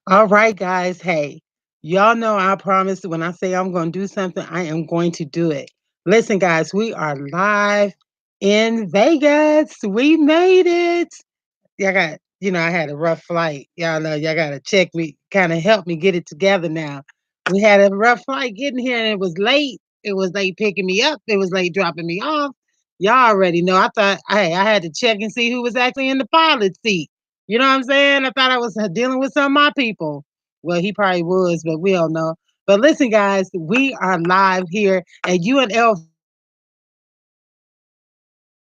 All right, guys. Hey, y'all know I promise when I say I'm going to do something, I am going to do it. Listen, guys, we are live in Vegas. We made it. Y'all got, I had a rough flight. Y'all know y'all got to check me, kind of help me get it together now. We had a rough flight getting here and it was late. It was late picking me up. It was late dropping me off. Y'all already know. I thought, hey, I had to check and see who was actually in the pilot seat. You know what I'm saying? I thought I was dealing with some of my people. Well, he probably was, but we don't know. But listen, guys, we are live here at UNLV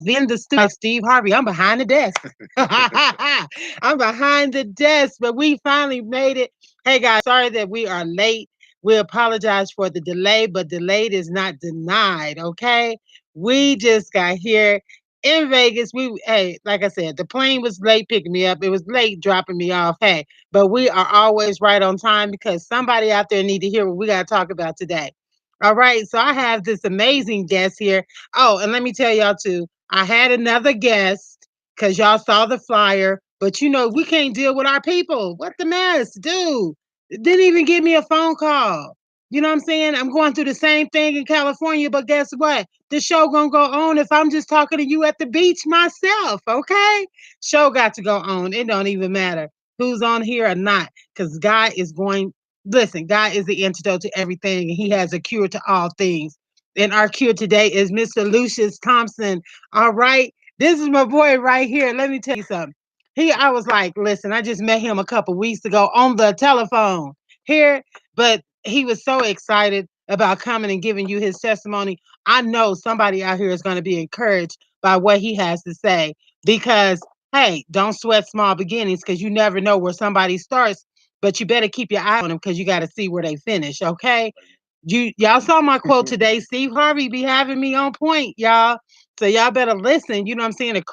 in the studio. Steve Harvey, I'm behind the desk. I'm behind the desk, but we finally made it. Hey, guys, sorry that we are late. We apologize for the delay, but delayed is not denied, okay? We just got here in Vegas. Hey, like I said, the plane was late picking me up. It was late dropping me off. Hey, but we are always right on time because somebody out there need to hear what we got to talk about today. All right, so I have this amazing guest here. Oh, and let me tell y'all too, I had another guest because y'all saw the flyer, but we can't deal with our people. What the mess, dude? Didn't even give me a phone call. You know what I'm saying? I'm going through the same thing in California, but guess what? The show gonna go on if I'm just talking to you at the beach myself, okay? Show got to go on. It don't even matter who's on here or not, because God is going. Listen, God is the antidote to everything, and He has a cure to all things. And our cure today is Mr. Lucius Thompson. All right, this is my boy right here. Let me tell you something. I was like, listen, I just met him a couple weeks ago on the telephone here, but he was so excited about coming and giving you his testimony. I know somebody out here is going to be encouraged by what he has to say because, hey, don't sweat small beginnings because you never know where somebody starts, but you better keep your eye on them because you got to see where they finish, okay? Y'all saw my quote today. Steve Harvey be having me on point, y'all. So y'all better listen. You know what I'm saying?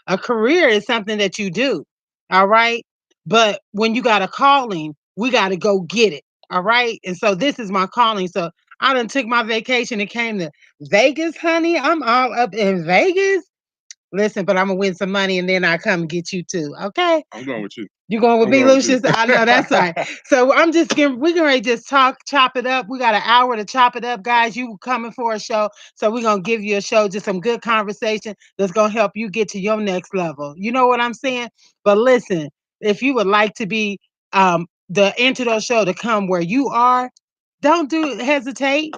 A career is something that you do. All right. But when you got a calling, we got to go get it. All right. And so this is my calling. So I done took my vacation and came to Vegas, honey. I'm all up in Vegas. Listen, but I'm gonna win some money and then I come get you too. Okay. I'm going with you. You going with I'm me, going with you. Lucius? I know that's right. So we're gonna just chop it up. We got an hour to chop it up, guys. You coming for a show. So we're gonna give you a show, just some good conversation that's gonna help you get to your next level. You know what I'm saying? But listen, if you would like to be the Antidote show to come where you are, don't hesitate.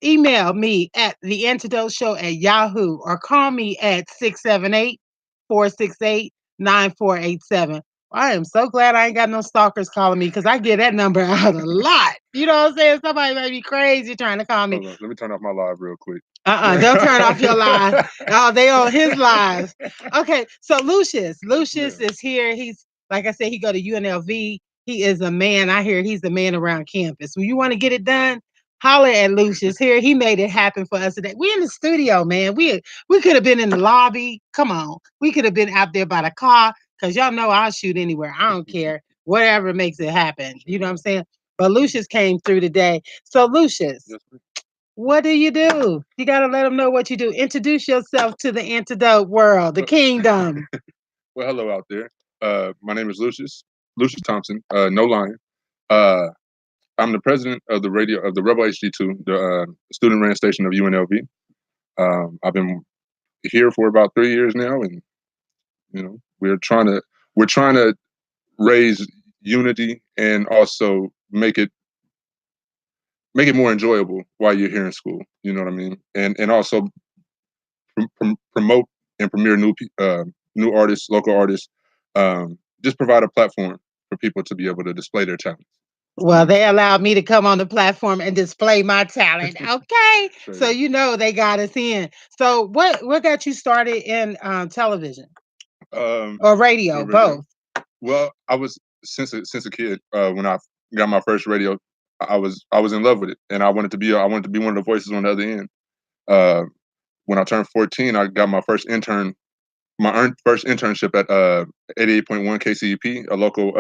Email me at the antidote show at Yahoo or call me at 678-468-9487. I am so glad I ain't got no stalkers calling me because I get that number out a lot. You know what I'm saying? Somebody may be crazy trying to call me. Hold on, let me turn off my live real quick. Don't turn off your live. Oh, they on his live. Okay, so Lucius is here. He's like I said, he go to UNLV. He is a man. I hear he's the man around campus. When you want to get it done, holler at Lucius here. He made it happen for us today. We in the studio, man. We could have been in the lobby. Come on, we could have been out there by the car because y'all know I'll shoot anywhere. I don't care. Whatever makes it happen. You know what I'm saying? But Lucius came through today. So Lucius, Yes, what do? You got to let them know what you do. Introduce yourself to the antidote world, the kingdom. well, hello out there. My name is Lucius Thompson. No lying. Uh, I'm the president of the Rebel HD2, the student ran station of UNLV. I've been here for about 3 years now, and we're trying to raise unity and also make it more enjoyable while you're here in school. You know what I mean? And also promote and premiere new artists, local artists. Just provide a platform for people to be able to display their talents. Well, they allowed me to come on the platform and display my talent. Okay. So they got us in. So what got you started in television or radio, radio. both? Well, I was since a kid when I got my first radio, I was in love with it, and I wanted to be one of the voices on the other end. Uh, when I turned 14, I got my first internship at 88.1 KCEP, a local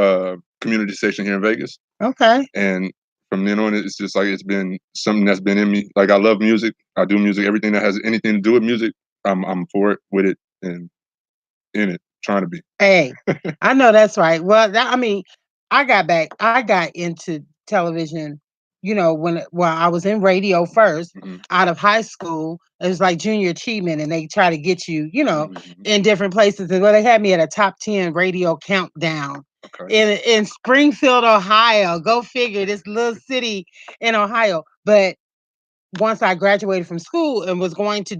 community station here in Vegas. Okay. And from then on, it's just like it's been something that's been in me. Like I love music. I do music. Everything that has anything to do with music, I'm for it, with it, and in it, trying to be. Hey, I know that's right. Well, I mean, I got into television, when I was in radio first out of high school. It was like junior achievement, and they try to get you, in different places. And well, they had me at a top 10 radio countdown Okay. in Springfield, Ohio. Go figure, this little city in Ohio. But once I graduated from school and was going to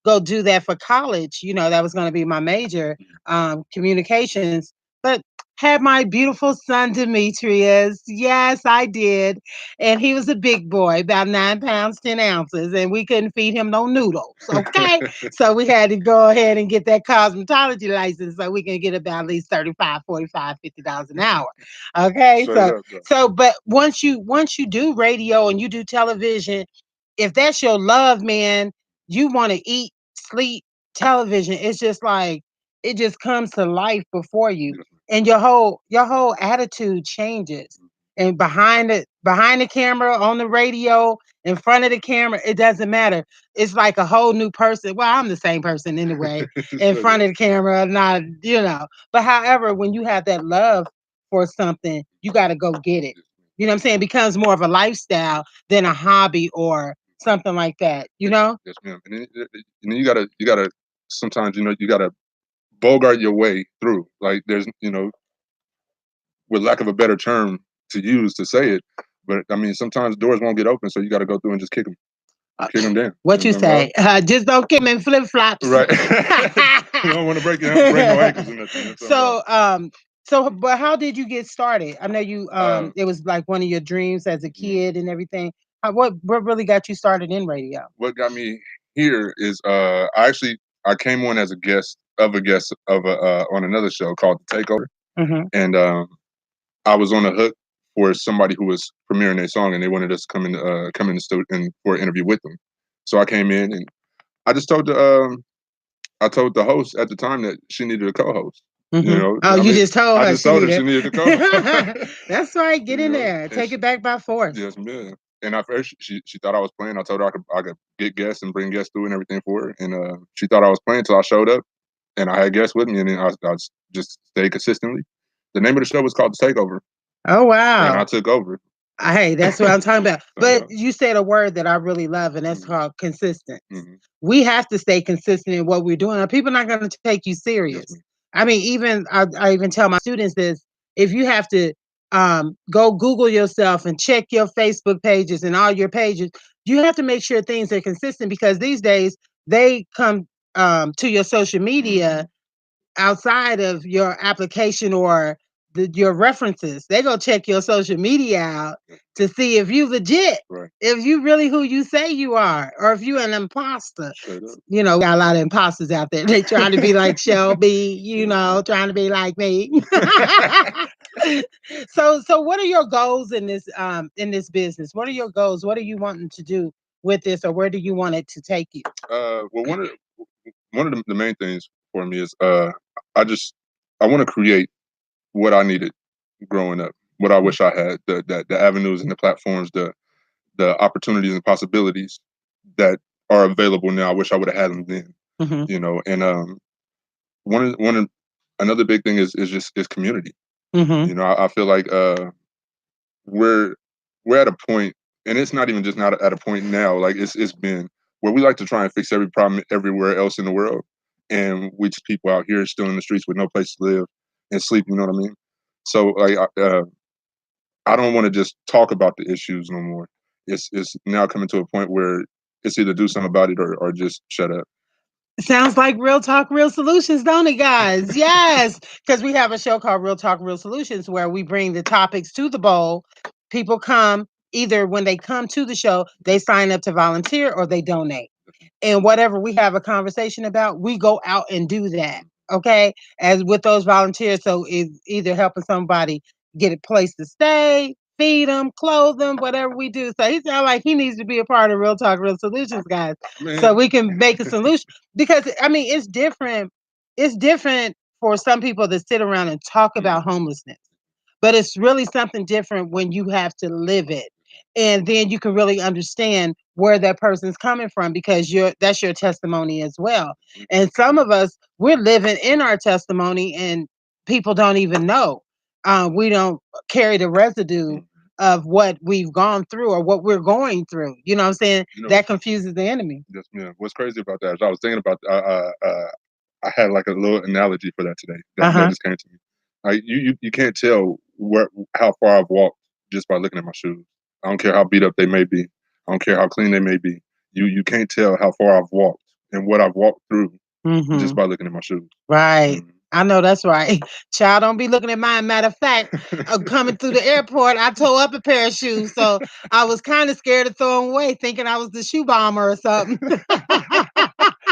go do that for college, that was going to be my major, communications. But had my beautiful son Demetrius. Yes, I did. And he was a big boy, about 9 pounds, 10 ounces, and we couldn't feed him no noodles. Okay. So we had to go ahead and get that cosmetology license so we can get about at least 35, 45, $50 an hour. Okay. Straight So up, though. but once you do radio and you do television, if that's your love, man, you want to eat, sleep, television. It's just like it just comes to life before you, Yes, and your whole attitude changes. And behind the camera, on the radio, in front of the camera, it doesn't matter. It's like a whole new person. Well, I'm the same person anyway. In Straight front up. of the camera, not. But however, when you have that love for something, you got to go get it. You know what I'm saying? It becomes more of a lifestyle than a hobby or something like that, you know? Yes, ma'am. And then you gotta sometimes you gotta bogart your way through. Like there's with lack of a better term to use to say it, but I mean sometimes doors won't get open, so you got to go through and just kick them down. What There's you nothing wrong. say? Just don't come in flip flops. Right. You don't want to break no ankles or nothing. There's something wrong. so, but how did you get started? I know you, Uh, it was like one of your dreams as a mhm. kid and everything. What really got you started in radio? What got me here is I came on as a guest of a on another show called The Takeover, Hmm. and I was on a hook for somebody who was premiering their song, and they wanted us to come in the studio for an interview with them. So I came in, and I just I told the host at the time that she needed a co-host. You Hmm. know, Oh, I you mean, just told I her just she told her needed. she needed a co-host. That's right. Get You in know, there. and Take it back by force. yes, man. And at first, she thought I was playing. I told her I could get guests and bring guests through and everything for her. And she thought I was playing until I showed up, and I had guests with me, and then I just stayed consistently. The name of the show was called The Takeover, Oh and wow. I took over. Hey, that's what I'm talking about. So But yeah. you said a word that I really love, and that's Hmm. called consistent. Hmm. We have to stay consistent in what we're doing, or people are not going to take you Yes, serious. ma'am. I mean, even I even tell my students this: if you have to go Google yourself and check your Facebook pages and all your pages, you have to make sure things are consistent because these days they come to your social media outside of your application or your references. They go check your social media out to see if you legit, Right. if you really who you say you are, or if you an imposter. Straight up. Got a lot of imposters out there. They trying to be like Shelby, Yes, ma'am. trying to be like me. So what are your goals in this business? What are your goals? What are you wanting to do with this, or where do you want it to take you? Well, one of the main things for me is I just I want to create what I needed growing up, what I wish I had, the avenues and the platforms, the opportunities and possibilities that are available now. I wish I would have had them then, Hmm. And one of another big thing is community. Hmm. I feel like we're we're at a point, and it's not even just not at a point now. Like it's been where we like to try and fix every problem everywhere else in the world, and we just people out here still in the streets with no place to live and sleep. You know what I mean? So like I don't want to just talk about the issues no more. It's now coming to a point where it's either do something about it or just shut up. Sounds like Real Talk, Real Solutions, don't it, guys? Yes, because we have a show called Real Talk, Real Solutions where we bring the topics to the bowl. People come either when they come to the show, they sign up to volunteer or they donate. And whatever we have a conversation about, we go out and do that. Okay. As with those volunteers. So it's either helping somebody get a place to stay, feed them, clothe them, whatever we do. So he sounds like he needs to be a part of Real Talk, Real Solutions, guys. So Man, we can make a solution because I mean it's different. It's different for some people to sit around and talk about mhm, homelessness, but it's really something different when you have to live it. And then you can really understand where that person's coming from because that's your testimony as well. And some of us, we're living in our testimony and people don't even know. we don't carry the residue Mhm. of what we've gone through or what we're going through. You know what I'm saying? You know, That confuses the enemy. yes, ma'am. What's crazy about that is I was thinking about I had like a little analogy for that today that Uh-huh. just came to me. Like you can't tell where how far I've walked just by looking at my shoes. I don't care how beat up they may be. I don't care how clean they may be. You can't tell how far I've walked and what I've walked through just Hmm. by looking at my shoes. Right. Mhm. I know that's right. Child, don't be looking at mine. Matter of fact, coming through the airport, I tore up a pair of shoes. So I was kind of scared to throw them away, thinking I was the shoe bomber or something.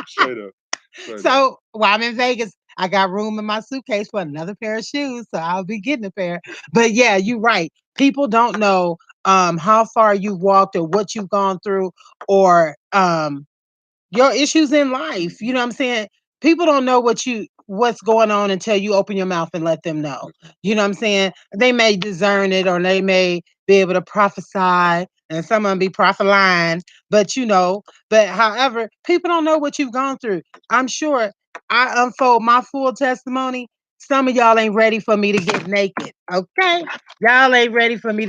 Straight up, straight up. So while I'm in Vegas, I got room in my suitcase for another pair of shoes. So I'll be getting a pair. But yeah, you're right. People don't know how far you walked or what you've gone through or your issues in life. You know what I'm saying? People don't know what's going on until you open your mouth and let them know. Yes, ma'am. You know what I'm saying? They may discern it or they may be able to prophesy and some of them be prophesying, but but however, people don't know what you've gone through. I'm sure I unfold my full testimony. Some of y'all ain't ready for me to get naked. Okay. Y'all ain't ready for me